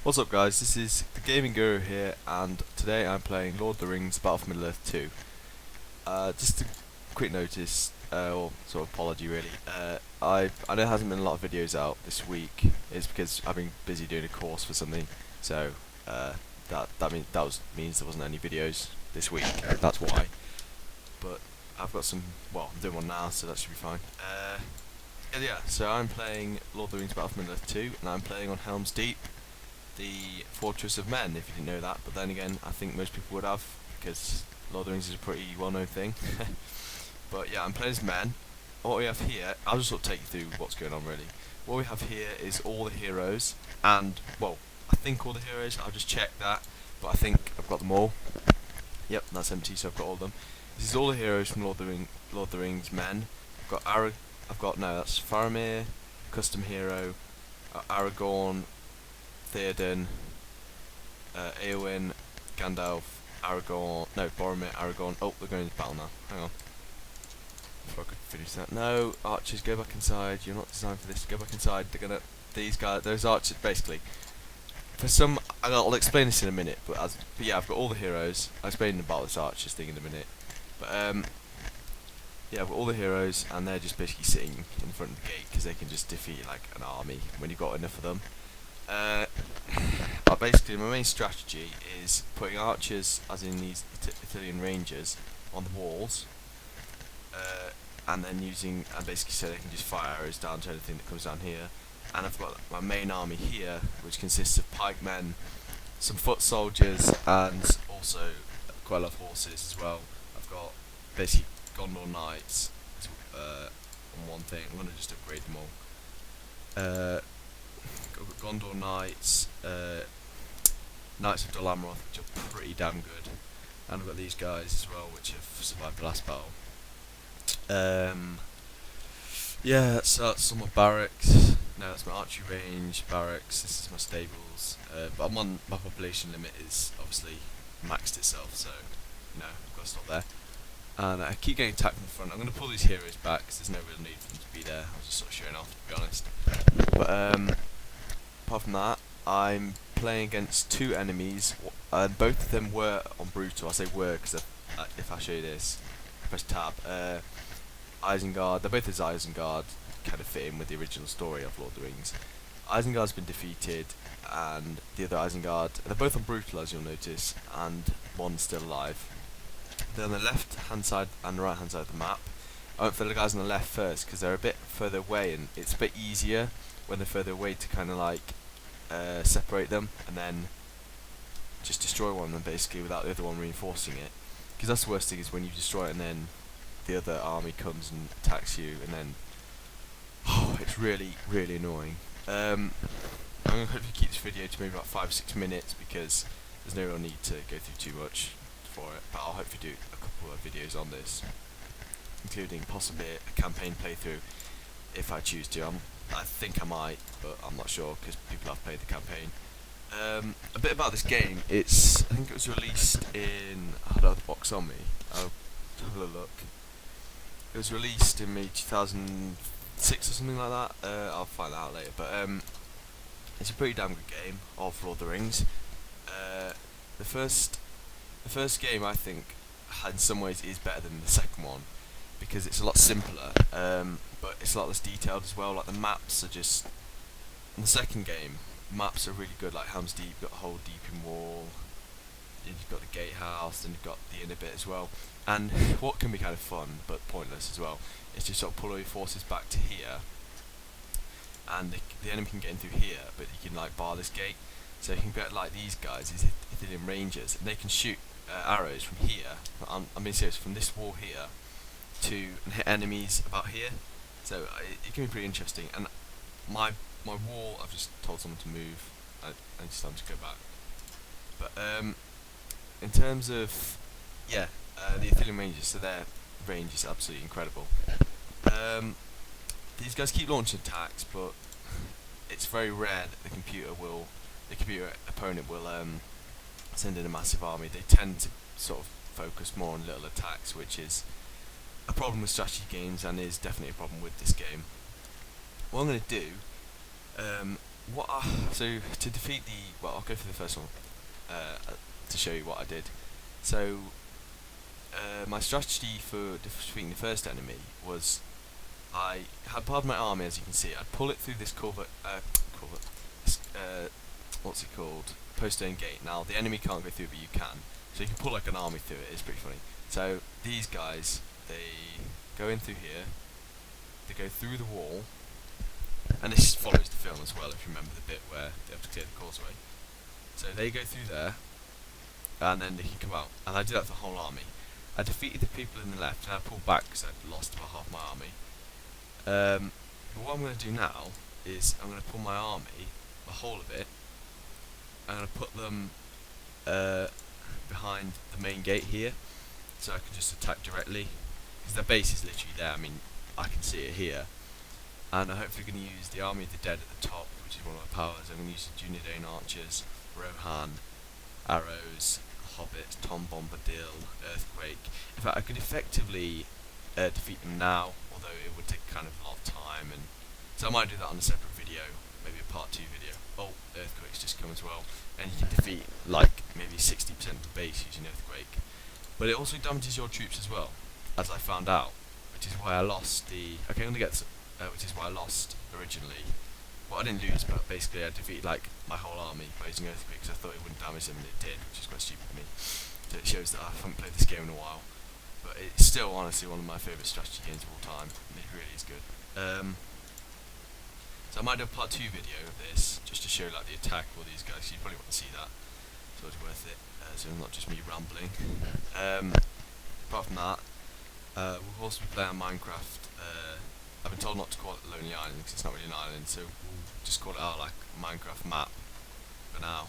What's up guys, this is the Gaming Guru here and today I'm playing Lord of the Rings Battle for Middle-earth 2. Just a quick notice, or sort of apology really, I know there hasn't been a lot of videos out this week. It's because I've been busy doing a course for something, so means there wasn't any videos this week, that's why. But I've got some, well I'm doing one now so that should be fine. So I'm playing Lord of the Rings Battle for Middle-earth 2 and I'm playing on Helm's Deep, the Fortress of Men, if you didn't know that, but then again, I think most people would have, because Lord of the Rings is a pretty well-known thing. But yeah, I'm playing as men. What we have here, I'll just sort of take you through what's going on really. What we have here is all the heroes, and, well, I think all the heroes, I'll just check that, but I think I've got them all. Yep, that's empty, so I've got all of them. This is all the heroes from Lord of the Rings Men. That's Faramir, custom hero, Aragorn, Theoden, Eowyn, Gandalf, Boromir, Aragorn. Oh, they're going into battle now. Hang on. Before I could finish that. No, archers, go back inside. You're not designed for this. Go back inside. These guys, those archers, basically. For some, I'll explain this in a minute. But yeah, I've got all the heroes. I'll explain about this archers thing in a minute. But yeah, I've got all the heroes, and they're just basically sitting in front of the gate because they can just defeat like an army when you've got enough of them. Basically, my main strategy is putting archers, as in these Italian rangers, on the walls, and then basically so they can just fire arrows down to anything that comes down here. And I've got my main army here, which consists of pikemen, some foot soldiers, and also quite a lot of horses as well. I've got basically Gondor knights on one thing. I'm going to just upgrade them all. I've got Gondor knights, Knights of Dol Amroth, which are pretty damn good, and I've got these guys as well, which have survived the last battle. Yeah, that's all my barracks. No, that's my archery range, barracks. This is my stables. But my population limit is obviously maxed itself, so no, I've got to stop there. And I keep getting attacked from the front. I'm going to pull these heroes back because there's no real need for them to be there. I was just sort of showing off, to be honest. But apart from that, I'm playing against two enemies, and both of them were on brutal. I say were because if I show you this, press tab. Isengard, they're both as Isengard, kind of fit in with the original story of Lord of the Rings. Isengard's been defeated, and the other Isengard, they're both on brutal as you'll notice, and one's still alive. They're on the left hand side and the right hand side of the map. I went for the guys on the left first because they're a bit further away, and it's a bit easier when they're further away to kind of like separate them and then just destroy one of them basically without the other one reinforcing it. Because that's the worst thing, is when you destroy it and then the other army comes and attacks you, and then it's really annoying. I'm going to hopefully keep this video to maybe about 5-6 minutes because there's no real need to go through too much for it, but I'll hopefully do a couple of videos on this, including possibly a campaign playthrough if I choose to. I think I might, but I'm not sure because people have played the campaign. A bit about this game. I think it was released in. I had the box on me. I'll have a look. It was released in maybe 2006 or something like that. I'll find that out later. But it's a pretty damn good game of Lord of the Rings. The first game, I think, in some ways is better than the second one because it's a lot simpler, but it's a lot less detailed as well. Like the maps are just, in the second game, maps are really good. Like Helm's Deep, you've got a whole Deeping Wall, then you've got the gatehouse, then you've got the inner bit as well. And what can be kind of fun but pointless as well is to sort of pull all your forces back to here, and the enemy can get in through here, but you can like bar this gate. So you can get like these guys, these Italian rangers, and they can shoot arrows from here. I'm being serious, from this wall here and hit enemies about here. So it can be pretty interesting. And my wall, I've just told someone to move. I it's time to go back. But in terms of the Italian rangers, so their range is absolutely incredible. These guys keep launching attacks, but it's very rare that the computer opponent will send in a massive army. They tend to sort of focus more on little attacks, which is a problem with strategy games and is definitely a problem with this game. What I'm going to do, So to defeat I'll go for the first one to show you what I did. So my strategy for defeating the first enemy was I had part of my army, as you can see. I'd pull it through this this, what's it called? Postern gate. Now the enemy can't go through, but you can. So you can pull like an army through it. It's pretty funny. So these guys, they go in through here. They go through the wall, and this follows the film as well. If you remember the bit where they have to clear the causeway. So they go through there, and then they can come out. And I did that for the whole army. I defeated the people in the left, and I pulled back because I'd lost about half my army. But what I'm going to do now is I'm going to pull my army, the whole of it. I'm going to put them behind the main gate here, so I can just attack directly. Because their base is literally there. I mean, I can see it here. And I'm hopefully going to use the Army of the Dead at the top, which is one of my powers. I'm going to use the Dunedain Archers, Rohan, Arrows, Hobbit, Tom Bombadil, Earthquake. In fact, I could effectively defeat them now, although it would take kind of a lot of time. And so I might do that on a separate video, maybe a part 2 video. Oh, Earthquake's just come as well. And you can defeat like maybe 60% of the base using Earthquake. But it also damages your troops as well, as I found out, which is why I lost which is why I lost originally. Well, I didn't lose, but basically I defeated like my whole army by using Earthquake because I thought it wouldn't damage them, and it did, which is quite stupid of me. So it shows that I haven't played this game in a while. But it's still honestly one of my favourite strategy games of all time, and it really is good. So I might do a part 2 video of this, just to show like the attack of all these guys. You probably want to see that, so it's worth it. So it's not just me rambling. Apart from that, we'll also be playing Minecraft. I've been told not to call it Lonely Island because it's not really an island, so we'll just call it our like Minecraft map for now.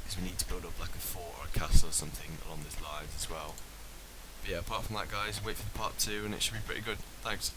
Because we need to build up like a fort or a castle or something along these lines as well. But yeah, apart from that, guys, wait for the part 2 and it should be pretty good. Thanks.